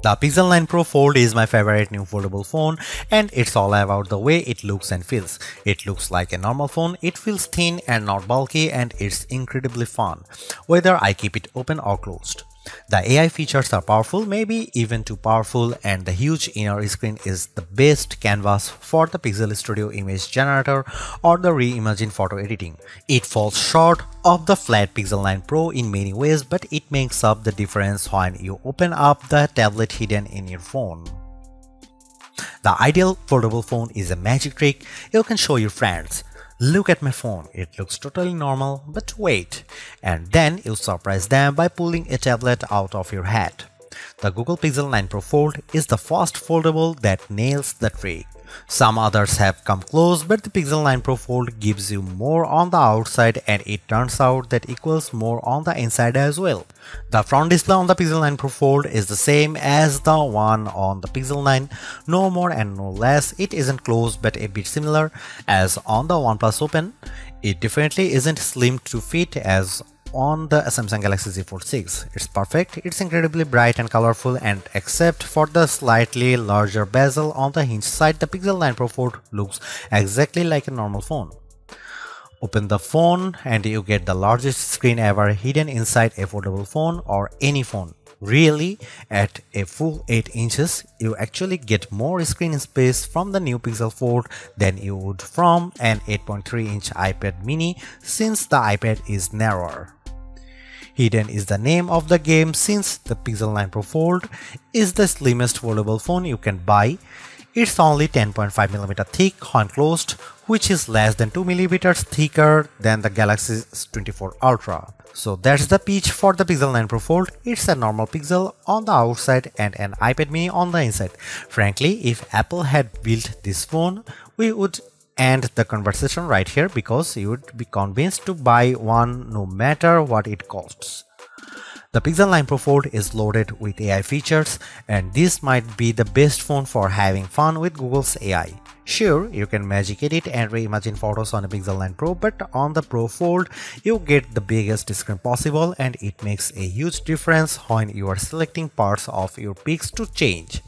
The Pixel 9 Pro Fold is my favorite new foldable phone, and it's all about the way it looks and feels. It looks like a normal phone, it feels thin and not bulky, and it's incredibly fun, whether I keep it open or closed. The AI features are powerful, maybe even too powerful, and the huge inner screen is the best canvas for the Pixel Studio image generator or the reimagined photo editing. It falls short of the flat Pixel 9 Pro in many ways, but it makes up the difference when you open up the tablet hidden in your phone. The ideal foldable phone is a magic trick you can show your friends. Look at my phone, it looks totally normal, but wait, and then you surprise them by pulling a tablet out of your hat. The Google Pixel 9 Pro Fold is the first foldable that nails the trick. Some others have come close, but the Pixel 9 Pro Fold gives you more on the outside, and it turns out that equals more on the inside as well. The front display on the Pixel 9 Pro Fold is the same as the one on the Pixel 9, no more and no less. It isn't closed but a bit similar as on the OnePlus Open. It definitely isn't slim to fit as on the Samsung Galaxy Z Fold 6. It's perfect, it's incredibly bright and colorful, and except for the slightly larger bezel on the hinge side, the Pixel 9 Pro Fold looks exactly like a normal phone. Open the phone and you get the largest screen ever hidden inside a foldable phone or any phone. Really, at a full 8 inches, you actually get more screen space from the new Pixel Fold than you would from an 8.3-inch iPad mini, since the iPad is narrower. Hidden is the name of the game, since the Pixel 9 Pro Fold is the slimmest foldable phone you can buy. It's only 10.5mm thick when closed, which is less than 2mm thicker than the Galaxy S24 Ultra. So that's the pitch for the Pixel 9 Pro Fold. It's a normal Pixel on the outside and an iPad mini on the inside. Frankly, if Apple had built this phone, we would end the conversation right here, because you would be convinced to buy one no matter what it costs. The Pixel 9 Pro Fold is loaded with AI features, and this might be the best phone for having fun with Google's AI. Sure, you can magic edit and reimagine photos on a Pixel 9 Pro, but on the Pro Fold, you get the biggest screen possible, and it makes a huge difference when you are selecting parts of your pics to change.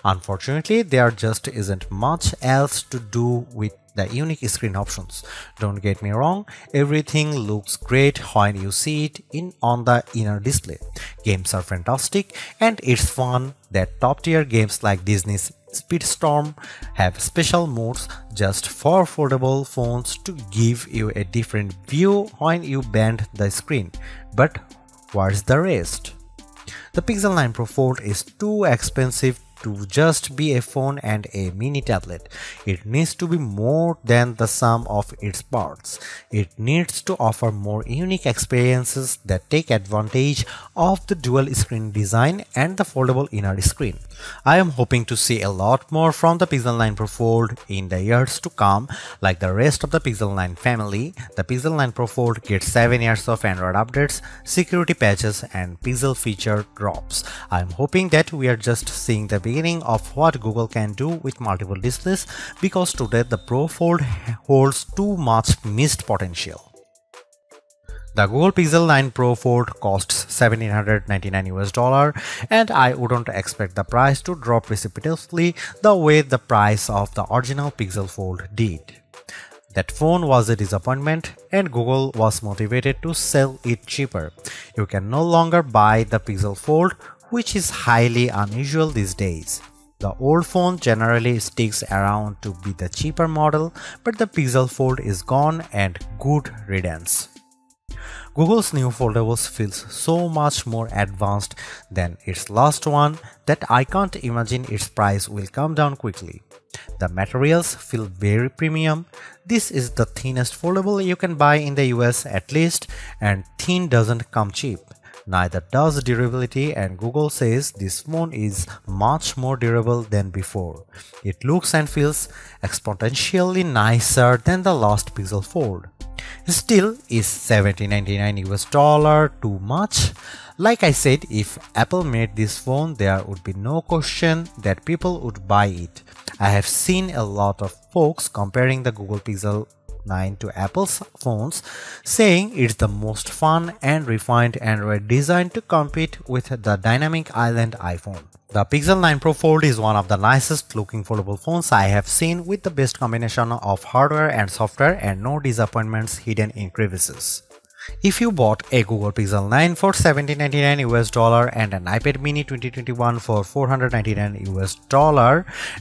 Unfortunately, there just isn't much else to do with the unique screen options. Don't get me wrong, everything looks great when you see it on the inner display. Games are fantastic, and it's fun that top-tier games like Disney's Speedstorm have special modes just for foldable phones to give you a different view when you bend the screen. But what's the rest? The Pixel 9 Pro Fold is too expensive to just be a phone and a mini tablet. It needs to be more than the sum of its parts. It needs to offer more unique experiences that take advantage of the dual screen design and the foldable inner screen. I am hoping to see a lot more from the Pixel 9 Pro Fold in the years to come. Like the rest of the Pixel 9 family, the Pixel 9 Pro Fold gets 7 years of Android updates, security patches, and Pixel feature drops. I am hoping that we are just seeing the beginning of what Google can do with multiple displays, because today the Pro Fold holds too much missed potential. The Google Pixel 9 Pro Fold costs $1,799, and I wouldn't expect the price to drop precipitously the way the price of the original Pixel Fold did. That phone was a disappointment, and Google was motivated to sell it cheaper. You can no longer buy the Pixel Fold, which is highly unusual these days. The old phone generally sticks around to be the cheaper model, but the Pixel Fold is gone, and good riddance. Google's new foldables feels so much more advanced than its last one that I can't imagine its price will come down quickly. The materials feel very premium. This is the thinnest foldable you can buy in the US at least, and thin doesn't come cheap. Neither does durability, and Google says this phone is much more durable than before. It looks and feels exponentially nicer than the last Pixel Fold. Still, is $1,799 too much? Like I said, if Apple made this phone, there would be no question that people would buy it. I have seen a lot of folks comparing the Google Pixel 9 to Apple's phones, saying it's the most fun and refined Android design to compete with the dynamic island iPhone. The Pixel 9 Pro Fold is one of the nicest looking foldable phones I have seen, with the best combination of hardware and software and no disappointments hidden in crevices. If you bought a Google Pixel 9 for $1799 US and an iPad mini 2021 for $499 US,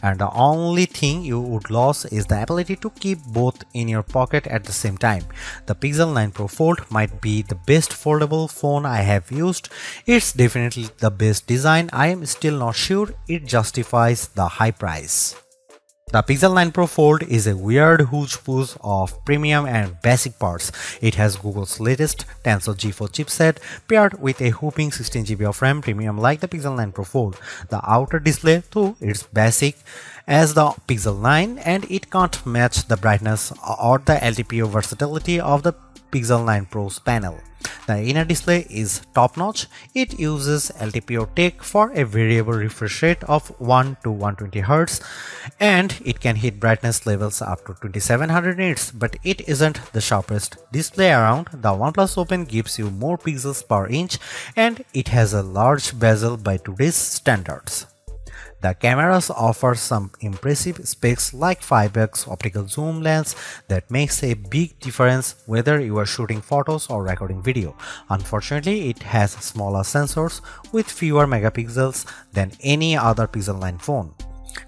and the only thing you would lose is the ability to keep both in your pocket at the same time, the Pixel 9 Pro Fold might be the best foldable phone I have used. It's definitely the best design. I am still not sure it justifies the high price. The Pixel 9 Pro Fold is a weird hodgepodge of premium and basic parts. It has Google's latest Tensor G4 chipset paired with a whopping 16GB of RAM, premium like the Pixel 9 Pro Fold. The outer display, though, is basic as the Pixel 9 and it can't match the brightness or the LTPO versatility of the Pixel 9 Pro's panel. The inner display is top-notch. It uses LTPO tech for a variable refresh rate of 1 to 120Hz and it can hit brightness levels up to 2700 nits, but it isn't the sharpest display around. The OnePlus Open gives you more pixels per inch and it has a large bezel by today's standards. The cameras offer some impressive specs like 5x optical zoom lens that makes a big difference whether you are shooting photos or recording video. Unfortunately, it has smaller sensors with fewer megapixels than any other Pixel 9 phone.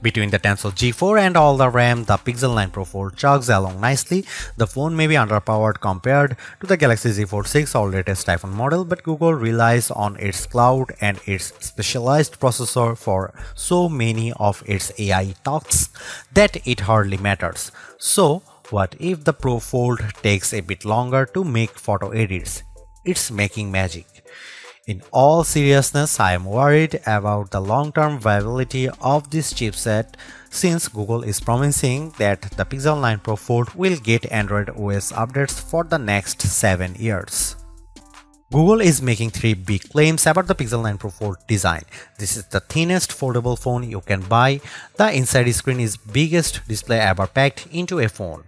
Between the Tensor G4 and all the RAM, the Pixel 9 Pro Fold chugs along nicely. The phone may be underpowered compared to the Galaxy Z Fold 6 or latest iPhone model, but Google relies on its cloud and its specialized processor for so many of its AI tasks that it hardly matters. So, what if the Pro Fold takes a bit longer to make photo edits? It's making magic. In all seriousness, I am worried about the long-term viability of this chipset since Google is promising that the Pixel 9 Pro Fold will get Android OS updates for the next 7 years. Google is making 3 big claims about the Pixel 9 Pro Fold design. This is the thinnest foldable phone you can buy. The inside screen is biggest display ever packed into a phone.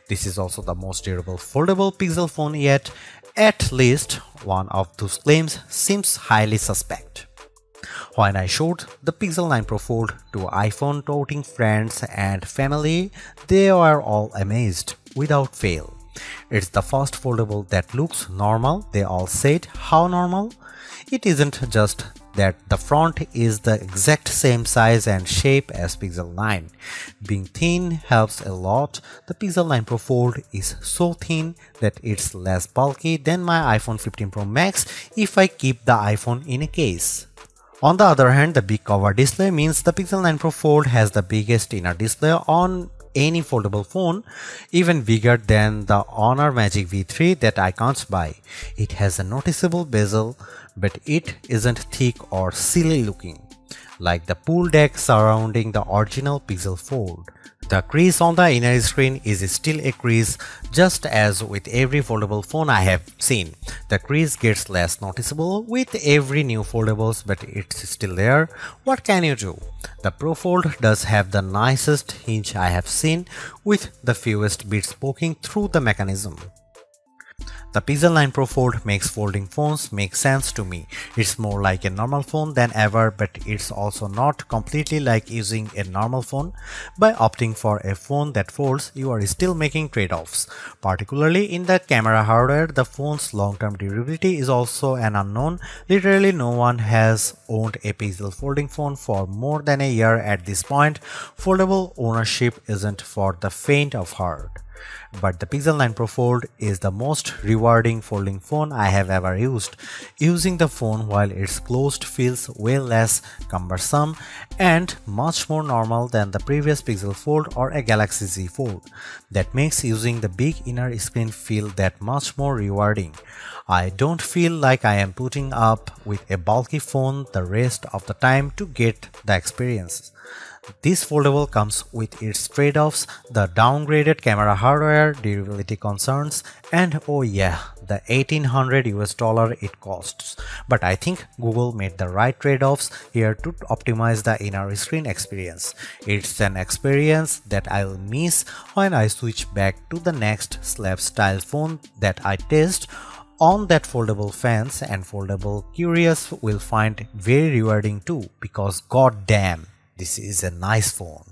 This is also the most durable foldable Pixel phone yet. At least one of those claims seems highly suspect. When I showed the Pixel 9 Pro Fold to iPhone toting friends and family, they were all amazed without fail. It's the first foldable that looks normal. They all said, how normal? It isn't just that the front is the exact same size and shape as Pixel 9. Being thin helps a lot. The Pixel 9 Pro Fold is so thin that it's less bulky than my iPhone 15 Pro Max if I keep the iPhone in a case. On the other hand, the big cover display means the Pixel 9 Pro Fold has the biggest inner display on any foldable phone, even bigger than the Honor Magic V3 that I can't buy. It has a noticeable bezel, but it isn't thick or silly looking, like the pool deck surrounding the original Pixel Fold. The crease on the inner screen is still a crease, just as with every foldable phone I have seen. The crease gets less noticeable with every new foldables, but it's still there. What can you do? The Pro Fold does have the nicest hinge I have seen, with the fewest bits poking through the mechanism. The Pixel 9 Pro Fold makes folding phones make sense to me. It's more like a normal phone than ever, but it's also not completely like using a normal phone. By opting for a phone that folds, you are still making trade-offs. Particularly in the camera hardware, the phone's long-term durability is also an unknown. Literally no one has owned a Pixel folding phone for more than a year at this point. Foldable ownership isn't for the faint of heart. But the Pixel 9 Pro Fold is the most rewarding folding phone I have ever used. Using the phone while it's closed feels way less cumbersome and much more normal than the previous Pixel Fold or a Galaxy Z Fold. That makes using the big inner screen feel that much more rewarding. I don't feel like I am putting up with a bulky phone the rest of the time to get the experience. This foldable comes with its trade-offs, the downgraded camera hardware, durability concerns, and oh yeah, the $1800 it costs. But I think Google made the right trade-offs here to optimize the inner screen experience. It's an experience that I'll miss when I switch back to the next slab style phone that I test on that foldable fans, and foldable curious will find very rewarding too, because god damn, this is a nice phone.